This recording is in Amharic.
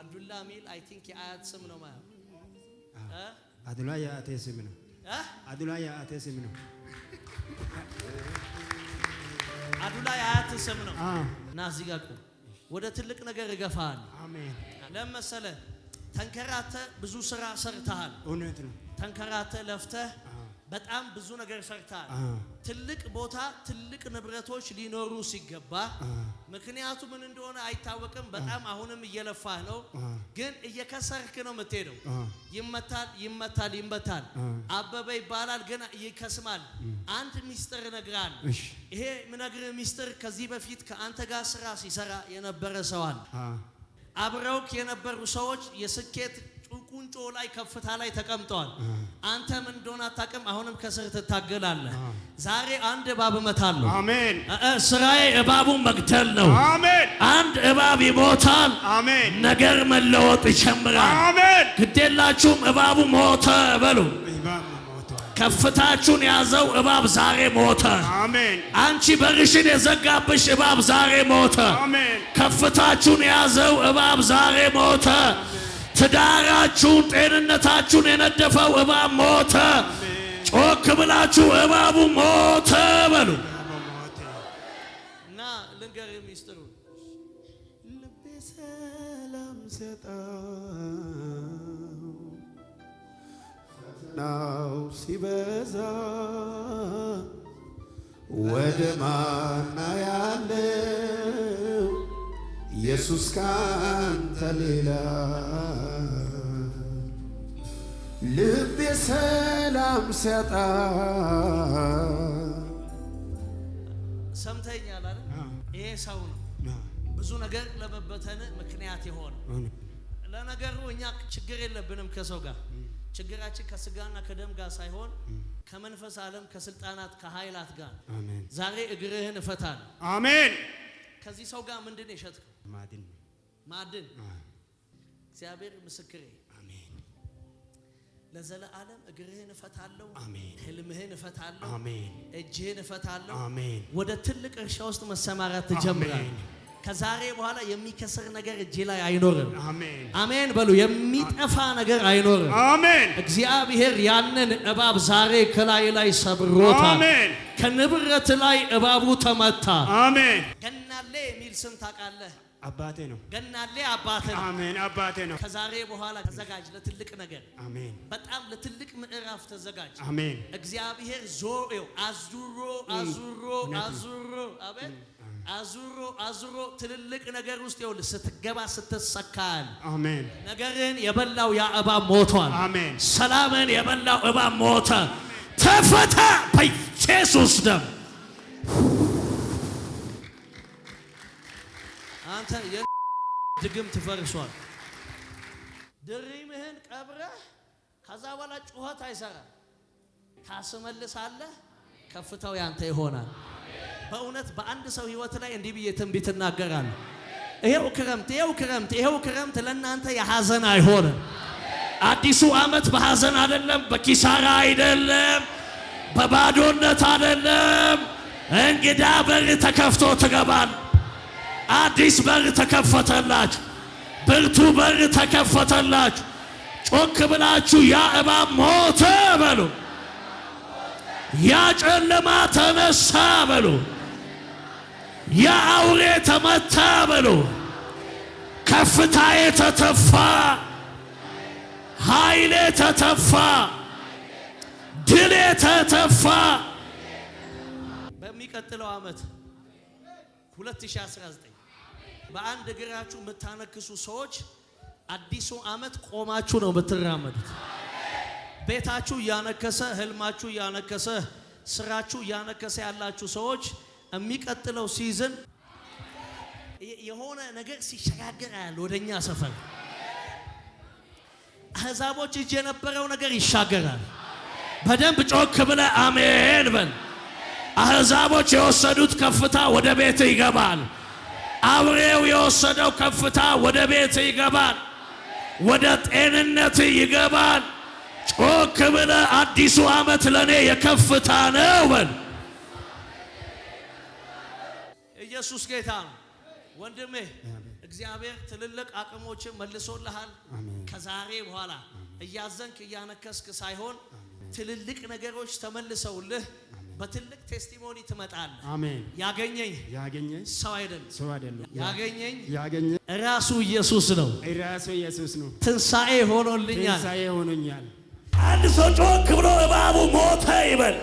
አዱላ ሚል አይ ቲንክ የአያት ስም ነው ማለት አዱላ የአያቴ ስም ነው። አዱላ የአያቴ ስም ነው። አዱላ የአያት ስም ነው። እና እዚህ ጋር ቆም። ወደ ትልቅ ነገር ይገፋል። አሜን። ለምሳሌ ተንከራተ ብዙ ስራ ሰርተሃል። እውነት ነው። ተንከራተ ለፍተህ በጣም ብዙ ነገር ሰርተሃል። ትልቅ ቦታ ትልቅ ንብረቶች ሊኖሩ ሲገባ ምክንያቱ ምን እንደሆነ አይታወቅም። በጣም አሁንም እየለፋህ ነው፣ ግን እየከሰርክ ነው የምትሄደው። ይመታል። አበበ ይባላል ግን ይከስማል። አንድ ሚስጥር ነግራል። ይሄ ምነግር ሚስጥር ከዚህ በፊት ከአንተ ጋር ስራ ሲሰራ የነበረ ሰው አለ። አብረውክ የነበሩ ሰዎች የስኬት ቁንጮ ላይ ከፍታ ላይ ተቀምጠዋል። አንተ ምን እንደሆነ አታውቅም። አሁንም ከስር ትታገላለህ። ዛሬ አንድ እባብ እመታለሁ። አሜን። ስራዬ እባቡን መግደል ነው። አሜን። አንድ እባብ ይሞታል። አሜን። ነገር መለወጥ ይጀምራል። አሜን። ግዴላችሁም እባቡ ሞተ በሉ። ከፍታችሁን ያዘው እባብ ዛሬ ሞተ። አሜን። አንቺ በርሽን የዘጋብሽ እባብ ዛሬ ሞተ። አሜን። ከፍታችሁን ያዘው እባብ ዛሬ ሞተ። ትዳራችሁን ጤንነታችሁን የነደፈው እባብ ሞተ። ጮክ ብላችሁ እባቡ ሞተ በሉ። እና ልንገር ሚስጥሩ ልቤ ሰላም ናው ሲበዛ ወደ ማና ያለው ኢየሱስ ካንተ ሌላ ልቤ ሰላም ሲያጣ ሰምተኛል አይደል? ይሄ ሰው ነው ብዙ ነገር ለመበተን ምክንያት የሆነ። ለነገሩ እኛ ችግር የለብንም ከሰው ጋር። ችግራችን ከስጋና ከደም ጋር ሳይሆን ከመንፈስ ዓለም ከስልጣናት ከኃይላት ጋር። አሜን። ዛሬ እግርህን እፈታለሁ። አሜን። ከዚህ ሰው ጋር ምንድነው የሸጥከው? ማዕድን። እግዚአብሔር ምስክሬ። አሜን። ለዘላለም እግርህን እፈታለሁ። አሜን። ህልምህን እፈታለሁ። አሜን። እጅህን እፈታለሁ። አሜን። ወደ ትልቅ እርሻ ውስጥ መሰማራት ትጀምራለህ። ከዛሬ በኋላ የሚከስር ነገር እጅ ላይ አይኖርም። አሜን። አሜን በሉ። የሚጠፋ ነገር አይኖርም። አሜን። እግዚአብሔር ያንን እባብ ዛሬ ከላይ ላይ ሰብሮታል። አሜን። ከንብረት ላይ እባቡ ተመታ። አሜን። ገናሌ የሚል ስም ታውቃለህ? አባቴ ነው። ገናሌ አባቴ ነው። አሜን። አባቴ ነው። ከዛሬ በኋላ ተዘጋጅ ለትልቅ ነገር። አሜን። በጣም ለትልቅ ምዕራፍ ተዘጋጅ። አሜን። እግዚአብሔር አዙሮ ትልልቅ ነገር ውስጥ ይኸውልህ ስትገባ ስትሰካል። አሜን። ነገርን የበላው ያ እባብ ሞቷል። አሜን። ሰላምን የበላው እባብ ሞተ። ተፈታ በኢየሱስ ደም። አንተ የድግም ትፈርሷል። ድሪምህን ቀብረህ ከዛ በኋላ ጩኸት አይሰራም። ታስመልሳለህ። ከፍታው ያንተ ይሆናል። በእውነት በአንድ ሰው ህይወት ላይ እንዲህ ብዬ ትንቢት እናገራለሁ። ይሄው ክረምት ለእናንተ የሐዘን አይሆንም። አዲሱ ዓመት በሐዘን አይደለም፣ በኪሳራ አይደለም፣ በባዶነት አይደለም። እንግዳ በር ተከፍቶ ትገባል። አዲስ በር ተከፈተላችሁ። ብርቱ በር ተከፈተላችሁ። ጮክ ብላችሁ ያ እባብ ሞተ በሉ። ያ ጨለማ ተነሳ በሉ። ያ አውሬ ተመታ በሉ። ከፍታዬ ተተፋ፣ ኃይሌ ተተፋ፣ ድሌ ተተፋ። በሚቀጥለው ዓመት 2019 በአንድ እግራችሁ የምታነክሱ ሰዎች አዲሱ ዓመት ቆማችሁ ነው የምትራመዱት። ቤታችሁ ያነከሰ፣ ህልማችሁ ያነከሰ፣ ስራችሁ ያነከሰ ያላችሁ ሰዎች የሚቀጥለው ሲዝን የሆነ ነገር ሲሸጋገር ያለ ወደኛ ሰፈር አህዛቦች እጅ የነበረው ነገር ይሻገራል። በደንብ ጮክ ብለ አሜን በል። አህዛቦች የወሰዱት ከፍታ ወደ ቤት ይገባል። አብሬው የወሰደው ከፍታ ወደ ቤት ይገባል። ወደ ጤንነት ይገባል። ጮክ ብለህ አዲሱ ዓመት ለኔ የከፍታ ነው በል። ኢየሱስ ጌታ ነው። ወንድሜ እግዚአብሔር ትልልቅ አቅሞችን መልሶልሃል። ከዛሬ በኋላ እያዘንክ እያነከስክ ሳይሆን ትልልቅ ነገሮች ተመልሰውልህ በትልቅ ቴስቲሞኒ ትመጣለህ። አሜን። ያገኘኝ ሰው አይደለም። ያገኘኝ ራሱ ኢየሱስ ነው። ትንሣኤ ሆኖልኛል። አንድ ሰው ጮክ ብሎ እባቡ ሞተ ይበል።